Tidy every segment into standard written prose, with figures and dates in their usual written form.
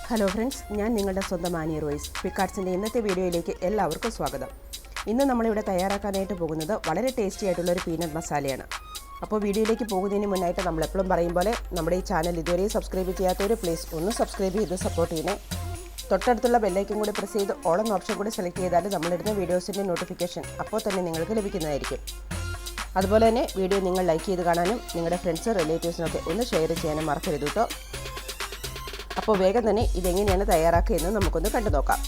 Hello friends, ഞാൻ നിങ്ങളുടെ സ്വന്തം ആനി റോയ്സ്. പിക്കാർട്സിൻ്റെ ഇന്നത്തെ വീഡിയോയിലേക്ക് എല്ലാവർക്കും സ്വാഗതം. ഇന്ന് നമ്മളിവിടെ തയ്യാറാക്കാനായിട്ട് പോകുന്നത് വളരെ ടേസ്റ്റി ആയിട്ടുള്ളൊരു പീനട്ട് മസാലയാണ്. അപ്പോൾ വീഡിയോയിലേക്ക് പോകുന്നതിന് മുന്നായിട്ട് നമ്മളെപ്പോഴും പറയും പോലെ നമ്മുടെ ഈ ചാനൽ ഇതുവരെ സബ്സ്ക്രൈബ് ചെയ്യാത്തവർ പ്ലീസ് ഒന്ന് സബ്സ്ക്രൈബ് ചെയ്ത് സപ്പോർട്ട് ചെയ്യണേ. തൊട്ടടുത്തുള്ള ബെല്ലൈക്കൻ കൂടി പ്രസ് ചെയ്ത് ഓൾ എന്ന ഓപ്ഷൻ കൂടി സെലക്ട് ചെയ്താൽ നമ്മളിടുന്ന വീഡിയോസിൻ്റെ നോട്ടിഫിക്കേഷൻ അപ്പോൾ തന്നെ നിങ്ങൾക്ക് ലഭിക്കുന്നതായിരിക്കും. അതുപോലെ തന്നെ വീഡിയോ നിങ്ങൾ ലൈക്ക് ചെയ്ത് കാണാനും നിങ്ങളുടെ ഫ്രണ്ട്സ് റിലേറ്റീവ്സിനൊക്കെ ഒന്ന് ഷെയർ ചെയ്യാനും മറക്കരുത് കേട്ടോ. അപ്പോൾ വേഗം തന്നെ ഇതെങ്ങനെയാണ് തയ്യാറാക്കുകയെന്ന് നമുക്കൊന്ന് കണ്ടു നോക്കാം.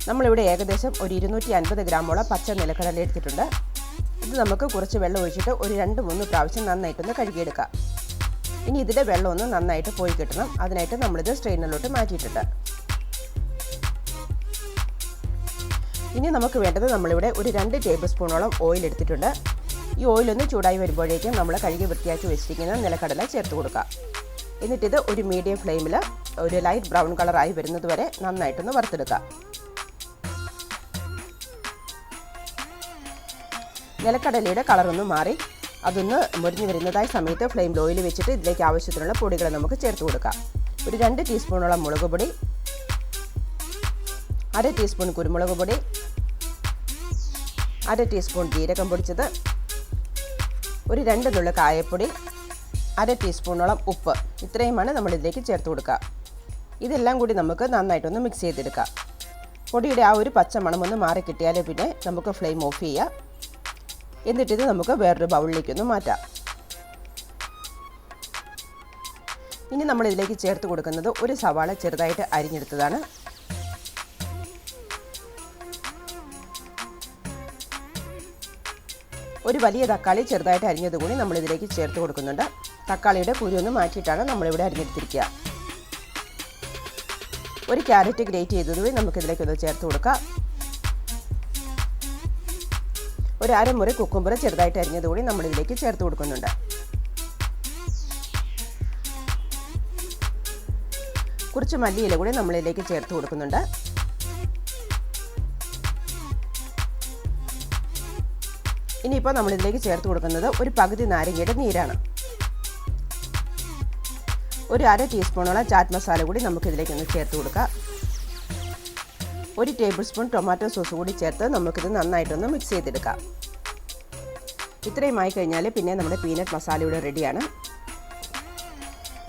നമ്മളിവിടെ ഏകദേശം ഒരു 250 ഗ്രാമോളം പച്ച നിലക്കടല എടുത്തിട്ടുണ്ട്. ഇത് നമുക്ക് കുറച്ച് വെള്ളം ഒഴിച്ചിട്ട് ഒരു 2-3 പ്രാവശ്യം നന്നായിട്ടൊന്ന് കഴുകിയെടുക്കാം. ഇനി ഇതിൻ്റെ വെള്ളമൊന്ന് നന്നായിട്ട് പോയി കിട്ടണം. അതിനായിട്ട് നമ്മളിത് സ്ട്രെയിനറിലോട്ട് മാറ്റിയിട്ടുണ്ട്. ഇനി നമുക്ക് വേണ്ടത് നമ്മളിവിടെ ഒരു 2 ടേബിൾ സ്പൂണോളം ഓയിൽ എടുത്തിട്ടുണ്ട്. ഈ ഓയിലൊന്ന് ചൂടായി വരുമ്പോഴേക്കും നമ്മൾ കഴുകി വൃത്തിയാക്കി വെച്ചിരിക്കുന്ന നിലക്കടല ചേർത്ത് കൊടുക്കുക. എന്നിട്ടിത് ഒരു മീഡിയം ഫ്ലെയിമിൽ ഒരു ലൈറ്റ് ബ്രൗൺ കളറായി വരുന്നത് വരെ നന്നായിട്ടൊന്ന് വറുത്തെടുക്കുക. നിലക്കടലയുടെ കളറൊന്ന് മാറി അതൊന്ന് മുരിഞ്ഞു വരുന്നതായ സമയത്ത് ഫ്ലെയിമിൽ ഓയിൽ വെച്ചിട്ട് ഇതിലേക്ക് ആവശ്യത്തിനുള്ള പൊടികൾ നമുക്ക് ചേർത്ത് കൊടുക്കാം. ഒരു 2 ടീസ്പൂണോളം മുളക് പൊടി, 1/2 ടീസ്പൂൺ കുരുമുളക് പൊടി, 1/2 ടീസ്പൂൺ ജീരകം പൊടിച്ചത്, ഒരു 2 നുള്ളു കായപ്പൊടി, 1/2 ടീസ്പൂണോളം ഉപ്പ്. ഇത്രയുമാണ് നമ്മളിതിലേക്ക് ചേർത്ത് കൊടുക്കുക. ഇതെല്ലാം കൂടി നമുക്ക് നന്നായിട്ടൊന്ന് മിക്സ് ചെയ്തെടുക്കാം. പൊടിയുടെ ആ ഒരു പച്ച മണമൊന്ന് മാറി കിട്ടിയാൽ പിന്നെ നമുക്ക് ഫ്ലെയിം ഓഫ് ചെയ്യാം. എന്നിട്ടിത് നമുക്ക് വേറൊരു ബൗളിലേക്കൊന്ന് മാറ്റാം. ഇനി നമ്മളിതിലേക്ക് ചേർത്ത് കൊടുക്കുന്നത് ഒരു സവാള ചെറുതായിട്ട് അരിഞ്ഞെടുത്തതാണ്. ഒരു വലിയ തക്കാളി ചെറുതായിട്ട് അരിഞ്ഞത് കൂടി നമ്മളിതിലേക്ക് ചേർത്ത് കൊടുക്കുന്നുണ്ട്. തക്കാളിയുടെ കുരുവൊന്ന് മാറ്റിയിട്ടാണ് നമ്മളിവിടെ അരിഞ്ഞെടുത്തിരിക്കുക. ഒരു ക്യാരറ്റ് ഗ്രേറ്റ് ചെയ്തതുകൂടി നമുക്കിതിലേക്കൊന്ന് ചേർത്ത് കൊടുക്കാം. ഒരു 1/2 മുറി കുക്കുംബർ ചെറുതായിട്ട് അരിഞ്ഞത് കൂടി നമ്മളിതിലേക്ക് ചേർത്ത് കൊടുക്കുന്നുണ്ട്. കുറച്ച് മല്ലിയില കൂടി നമ്മളിതിലേക്ക് ചേർത്ത് കൊടുക്കുന്നുണ്ട്. ഇനിയിപ്പോൾ നമ്മളിതിലേക്ക് ചേർത്ത് കൊടുക്കുന്നത് ഒരു പകുതി നാരങ്ങയുടെ നീരാണ്. ഒരു 1/2 ടീസ്പൂണോളം ചാറ്റ് മസാല കൂടി നമുക്കിതിലേക്കൊന്ന് ചേർത്ത് കൊടുക്കാം. 1 ടേബിൾ സ്പൂൺ ടൊമാറ്റോ സോസ് കൂടി ചേർത്ത് നമുക്കിത് നന്നായിട്ടൊന്ന് മിക്സ് ചെയ്തെടുക്കാം. ഇത്രയുമായി കഴിഞ്ഞാൽ പിന്നെ നമ്മുടെ പീനട്ട് മസാല ഇവിടെ റെഡിയാണ്.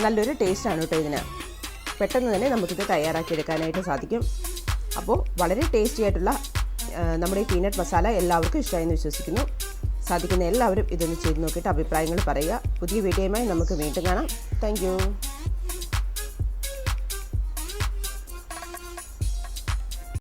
നല്ലൊരു ടേസ്റ്റാണ് കേട്ടോ ഇതിന്. പെട്ടെന്ന് തന്നെ നമുക്കിത് തയ്യാറാക്കിയെടുക്കാനായിട്ട് സാധിക്കും. അപ്പോൾ വളരെ ടേസ്റ്റി ആയിട്ടുള്ള നമ്മുടെ ഈ പീനട്ട് മസാല എല്ലാവർക്കും ഇഷ്ടമായെന്ന് വിശ്വസിക്കുന്നു. സാധിക്കുന്ന എല്ലാവരും ഇതൊന്ന് ചെയ്ത് നോക്കിയിട്ട് അഭിപ്രായങ്ങൾ പറയുക. പുതിയ വീഡിയോയുമായി നമുക്ക് വീണ്ടും കാണാം. Thank you.